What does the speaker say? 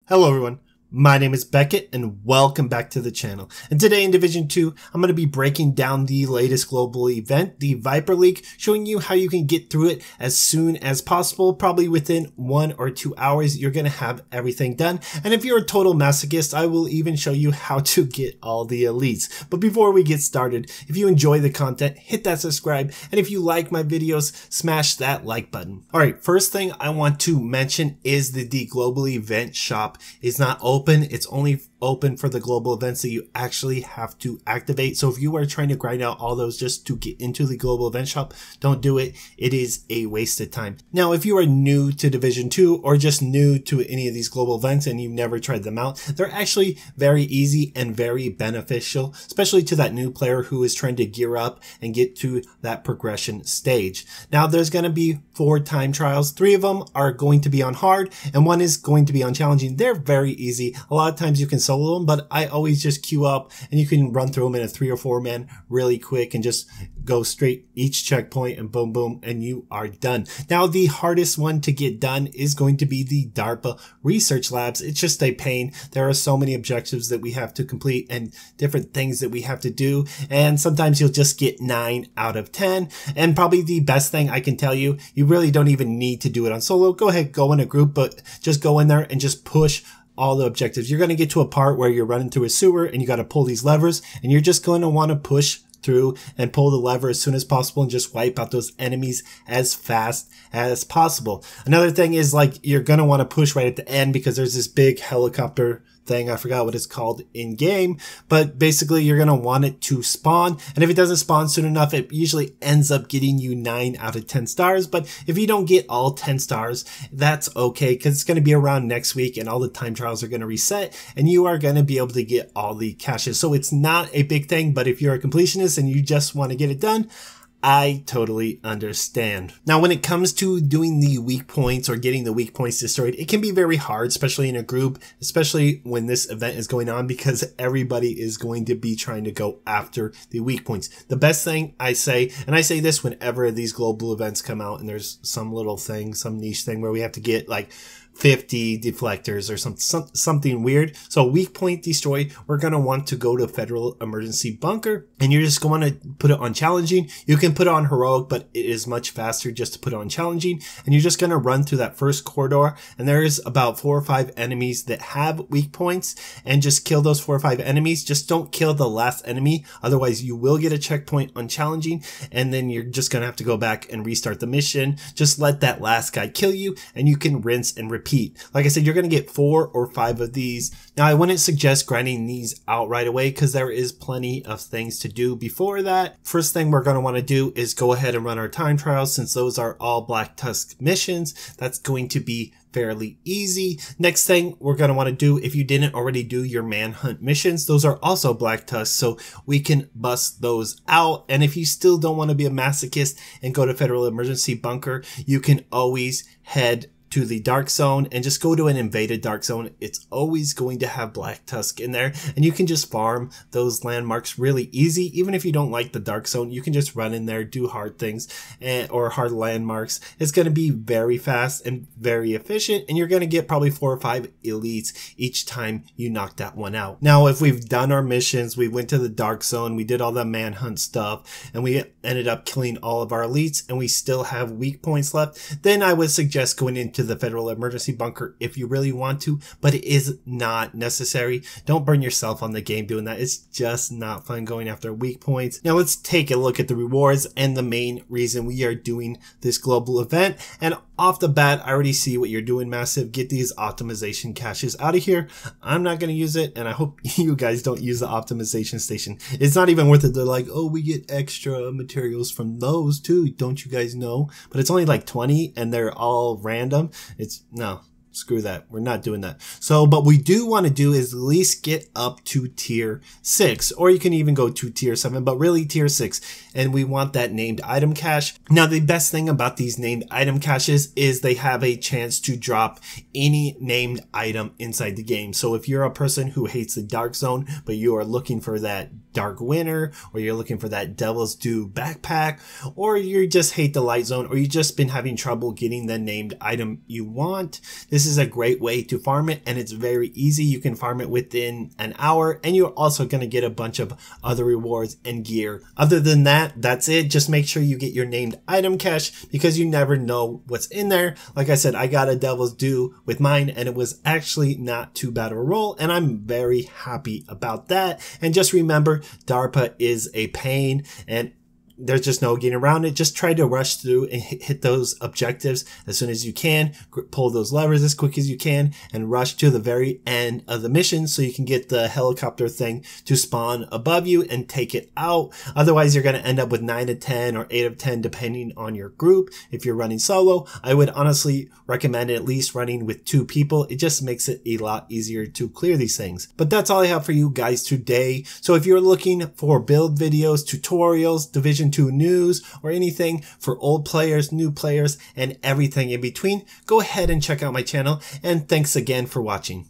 Hello everyone, my name is Beckett and welcome back to the channel. And today in Division 2, I'm going to be breaking down the latest global event, the Viper League, showing you how you can get through it as soon as possible. Probably within 1 or 2 hours, you're going to have everything done. And if you're a total masochist, I will even show you how to get all the elites. But before we get started, if you enjoy the content, hit that subscribe. And if you like my videos, smash that like button. Alright, first thing I want to mention is that the global event shop is not open. It's only open for the global events that you actually have to activate. So if you are trying to grind out all those just to get into the global event shop, don't do it. It is a waste of time. Now, if you are new to Division 2 or just new to any of these global events and you've never tried them out, they're actually very easy and very beneficial, especially to that new player who is trying to gear up and get to that progression stage. Now, there's going to be 4 time trials. 3 of them are going to be on hard and 1 is going to be on challenging. They're very easy. A lot of times you can solo them, but I always just queue up and you can run through them in a 3 or 4 man really quick and just go straight each checkpoint and boom, boom, and you are done. Now, the hardest one to get done is going to be the DARPA research labs. It's just a pain. There are so many objectives that we have to complete and different things that we have to do. And sometimes you'll just get 9 out of 10. And probably the best thing I can tell you, you really don't even need to do it on solo. Go ahead, go in a group, but just go in there and just push all the objectives. You're going to get to a part where you're running through a sewer and you got to pull these levers and you're just going to want to push through and pull the lever as soon as possible and just wipe out those enemies as fast as possible. Another thing is, like, you're going to want to push right at the end because there's this big helicopter thing. I forgot what it's called in game, but basically you're going to want it to spawn. And if it doesn't spawn soon enough, it usually ends up getting you 9 out of 10 stars. But if you don't get all 10 stars, that's okay, because it's going to be around next week and all the time trials are going to reset and you are going to be able to get all the caches. So it's not a big thing, but if you're a completionist and you just want to get it done, I totally understand. Now, when it comes to doing the weak points or getting the weak points destroyed, it can be very hard, especially in a group, especially when this event is going on, because everybody is going to be trying to go after the weak points. The best thing I say, and I say this whenever these global events come out and there's some little thing, some niche thing where we have to get like 50 deflectors or something weird. So weak point destroyed, we're going to want to go to Federal Emergency Bunker and you're just going to put it on challenging. You can put it on heroic, but it is much faster just to put it on challenging. And you're just going to run through that first corridor and there's about 4 or 5 enemies that have weak points, and just kill those 4 or 5 enemies. Just don't kill the last enemy. Otherwise you will get a checkpoint on challenging and then you're just going to have to go back and restart the mission. Just let that last guy kill you and you can rinse and repeat. Like I said, you're going to get 4 or 5 of these. Now, I wouldn't suggest grinding these out right away because there is plenty of things to do before that. First thing we're going to want to do is go ahead and run our time trials, since those are all Black Tusk missions. That's going to be fairly easy. Next thing we're going to want to do, if you didn't already do your manhunt missions, those are also Black Tusk, so we can bust those out. And if you still don't want to be a masochist and go to Federal Emergency Bunker, you can always head to the dark zone and just go to an invaded dark zone. It's always going to have Black Tusk in there and you can just farm those landmarks really easy. Even if you don't like the dark zone, you can just run in there, do hard things or hard landmarks. It's going to be very fast and very efficient, and you're going to get probably 4 or 5 elites each time you knock that one out. Now, if we've done our missions, we went to the dark zone, we did all the manhunt stuff, and we ended up killing all of our elites and we still have weak points left, then I would suggest going into the Federal Emergency Bunker if you really want to, but it is not necessary. Don't burn yourself on the game doing that. It's just not fun going after weak points. Now let's take a look at the rewards and the main reason we are doing this global event. And off the bat, I already see what you're doing, Massive. Get these optimization caches out of here. I'm not going to use it, and I hope you guys don't use the optimization station. It's not even worth it. They're like, oh, we get extra materials from those too. Don't you guys know? But it's only like 20 and they're all random. No. Screw that. We're not doing that. So, but we do want to do is at least get up to tier 6, or you can even go to tier 7, but really tier 6. And we want that named item cache. Now, the best thing about these named item caches is they have a chance to drop any named item inside the game. So if you're a person who hates the dark zone, but you are looking for that Dark Winter, or you're looking for that Devil's Due backpack, or you just hate the light zone, or you've just been having trouble getting the named item you want, this is a great way to farm it, and it's very easy. You can farm it within an hour, and you're also going to get a bunch of other rewards and gear. Other than that, that's it. Just make sure you get your named item cache, because you never know what's in there. Like I said, I got a Devil's Due with mine, and it was actually not too bad of a roll, and I'm very happy about that. And just remember, DARPA is a pain, and there's just no getting around it. Just try to rush through and hit those objectives as soon as you can. Pull those levers as quick as you can and rush to the very end of the mission so you can get the helicopter thing to spawn above you and take it out. Otherwise, you're going to end up with 9 of 10 or 8 of 10 depending on your group. If you're running solo, I would honestly recommend at least running with 2 people. It just makes it a lot easier to clear these things. But that's all I have for you guys today. So if you're looking for build videos, tutorials, Division 2 news, or anything for old players, new players, and everything in between, go ahead and check out my channel, and thanks again for watching.